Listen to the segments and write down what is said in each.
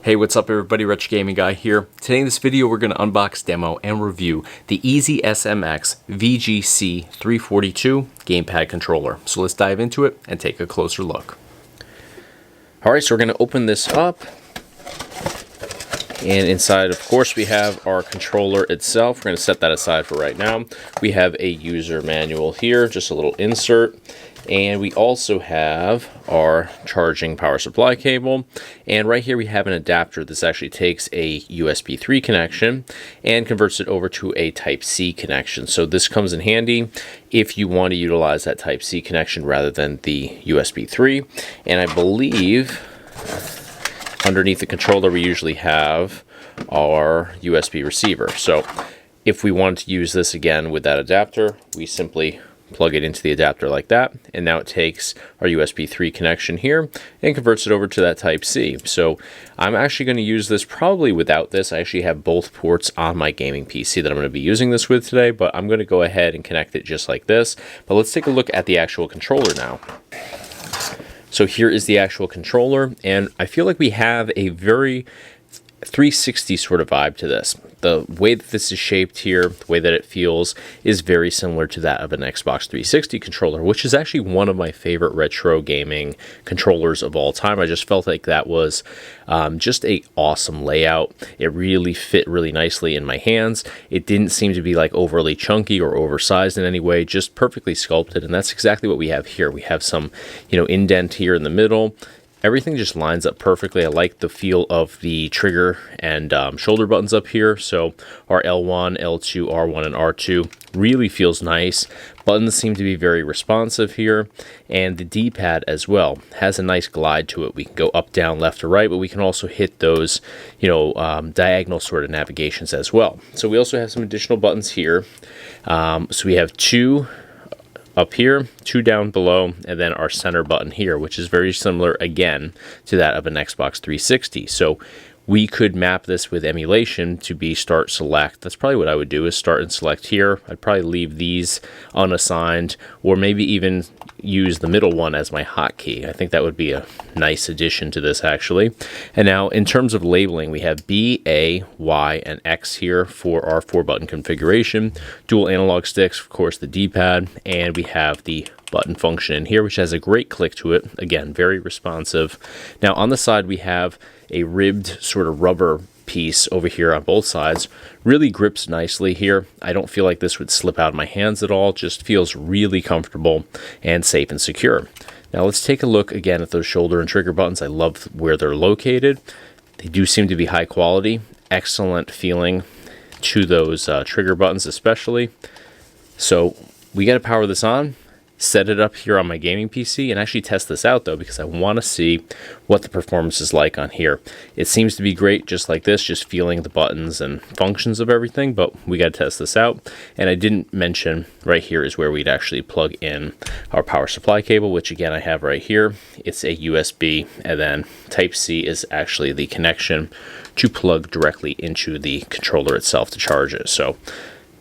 Hey, what's up everybody, Retro Gaming Guy here. Today in this video we're going to unbox, demo, and review the EasySMX VGC342 gamepad controller. So let's dive into it and take a closer look. Alright, so we're going to open this up. And inside, of course, we have our controller itself. We're going to set that aside for right now. We have a user manual here, just a little insert. And we also have our charging power supply cable. And right here we have an adapter. This actually takes a USB 3 connection and converts it over to a Type-C connection. So this comes in handy if you want to utilize that Type-C connection rather than the USB 3. And I believe underneath the controller we usually have our USB receiver. So if we want to use this again with that adapter, we simply plug it into the adapter like that, and now it takes our USB 3 connection here and converts it over to that Type-C. So I'm actually going to use this probably without this. I actually have both ports on my gaming PC that I'm going to be using this with today, but I'm going to go ahead and connect it just like this. But let's take a look at the actual controller now. So here is the actual controller, and I feel like we have a very 360 sort of vibe to this. The way that this is shaped here, the way that it feels, is very similar to that of an Xbox 360 controller, which is actually one of my favorite retro gaming controllers of all time. I just felt like that was just a awesome layout. It really fit really nicely in my hands. It didn't seem to be like overly chunky or oversized in any way, just perfectly sculpted, and that's exactly what we have here. We have some, indent here in the middle. Everything just lines up perfectly. I like the feel of the trigger and shoulder buttons up here. So our L1, L2, R1, and R2 really feels nice. Buttons seem to be very responsive here. And the D-pad as well has a nice glide to it. We can go up, down, left, or right, but we can also hit those, diagonal sort of navigations as well. So we also have some additional buttons here. So we have two up here, two down below, and then our center button here, which is very similar again to that of an Xbox 360. So we could map this with emulation to be start select. That's probably what I would do, is start and select here. I'd probably leave these unassigned, or maybe even use the middle one as my hotkey. I think that would be a nice addition to this actually. And now in terms of labeling, we have B, A, Y, and X here for our 4-button configuration. Dual analog sticks, of course the D-pad, and we have the button function in here, which has a great click to it. Again, very responsive. Now on the side we have a ribbed sort of rubber piece over here on both sides. Really grips nicely here. I don't feel like this would slip out of my hands at all. Just feels really comfortable and safe and secure. Now let's take a look again at those shoulder and trigger buttons. I love where they're located. They do seem to be high quality. Excellent feeling to those trigger buttons especially. So we got to power this on, set it up here on my gaming PC, and actually test this out though, because I want to see what the performance is like on here. It seems to be great just like this, just feeling the buttons and functions of everything, but we got to test this out. And I didn't mention right here is where we'd actually plug in our power supply cable, which again I have right here. It's a USB, and then Type-C is actually the connection to plug directly into the controller itself to charge it. So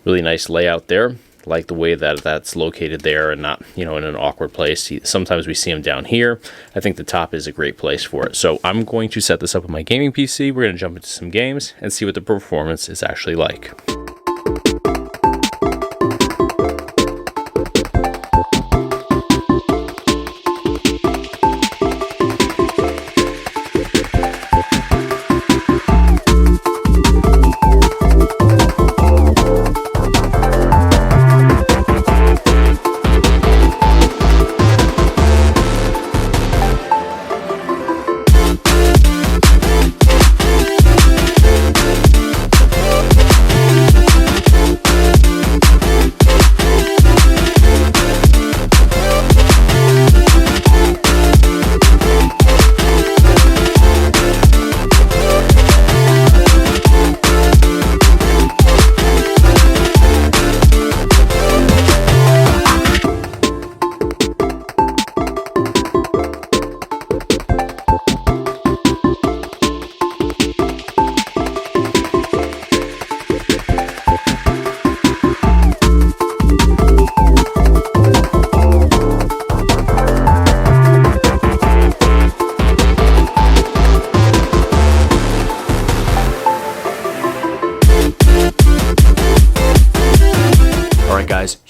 really nice layout there. Like the way that that's located there and not, in an awkward place. Sometimes we see them down here. I think the top is a great place for it. So I'm going to set this up with my gaming PC. We're going to jump into some games and see what the performance is actually like.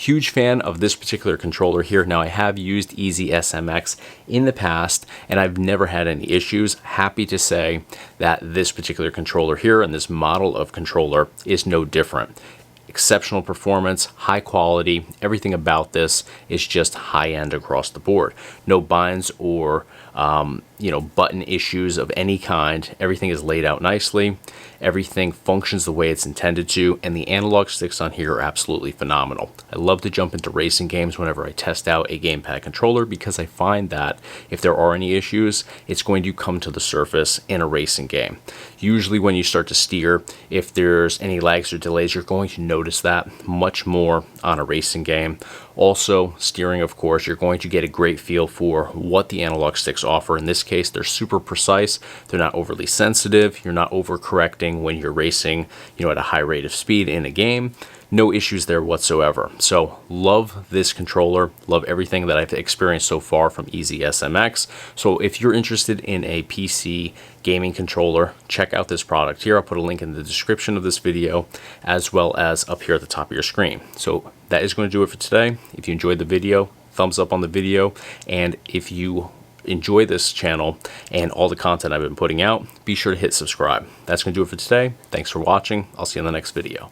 Huge fan of this particular controller here. Now I have used EasySMX in the past and I've never had any issues. Happy to say that this particular controller here and this model of controller is no different. Exceptional performance, high quality, everything about this is just high end across the board. No binds or button issues of any kind. Everything is laid out nicely. Everything functions the way it's intended to, and the analog sticks on here are absolutely phenomenal. I love to jump into racing games whenever I test out a gamepad controller because I find that if there are any issues, it's going to come to the surface in a racing game. Usually when you start to steer, if there's any lags or delays, you're going to notice that much more on a racing game. Also, steering, of course, you're going to get a great feel for what the analog sticks offer. In this case, they're super precise. They're not overly sensitive. You're not overcorrecting when you're racing, at a high rate of speed in a game. No issues there whatsoever. So love this controller, love everything that I've experienced so far from EasySMX. So if you're interested in a PC gaming controller, check out this product here. I'll put a link in the description of this video as well as up here at the top of your screen. So that is going to do it for today. If you enjoyed the video, thumbs up on the video, and if you enjoy this channel and all the content I've been putting out, be sure to hit subscribe. That's going to do it for today. Thanks for watching. I'll see you in the next video.